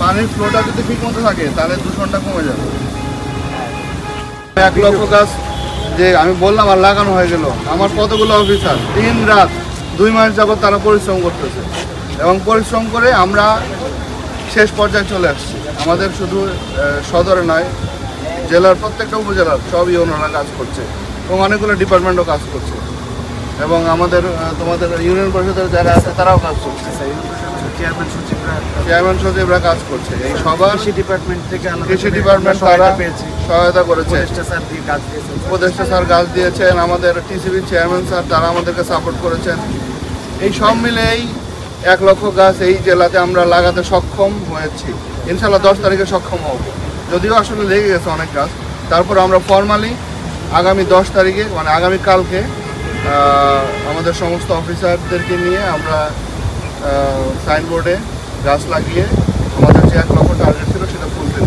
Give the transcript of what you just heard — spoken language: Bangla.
পানির ফ্লোটা যদি ঠিক মতো থাকে তাহলে দূষণটা কমে যাবে। 1 লক্ষ গাছ যে আমি বললাম আর লাগানো হয়ে গেল, আমার কতগুলো অফিসার দিন রাত 2 মাস যাবত তারা পরিশ্রম করতেছে এবং পরিশ্রম করে আমরা শেষ পর্যায়ে চলে আসছি। আমাদের শুধু সদরে নয়, জেলার প্রত্যেকটা উপজেলার সবই ওনারা কাজ করছে এবং অনেকগুলো ডিপার্টমেন্টও কাজ করছে এবং আমাদের তোমাদের ইউনিয়ন পরিষদের যারা আছে তারাও কাজ করছে, চেয়ারম্যান সচিবরা কাজ করছে। এই সবার কৃষি ডিপার্টমেন্ট তারা সহায়তা করেছে, উপদেষ্টা স্যার গাছ দিয়েছেন, আমাদের টিসিবি চেয়ারম্যান স্যার তারা আমাদেরকে সাপোর্ট করেছেন। এই সব মিলেই 1 লক্ষ গাছ এই জেলাতে আমরা লাগাতে সক্ষম হয়েছি। ইনশাল্লাহ 10 তারিখে সক্ষম হব, যদিও আসলে লেগে গেছে অনেক গাছ। তারপর আমরা ফর্মালি আগামী 10 তারিখে মানে আগামীকালকে আমাদের সমস্ত অফিসারদেরকে নিয়ে আমরা সাইনবোর্ডে গাছ লাগিয়ে আমাদের যে 1 লক্ষ টার্গেট ছিল সেটা ফুলফিল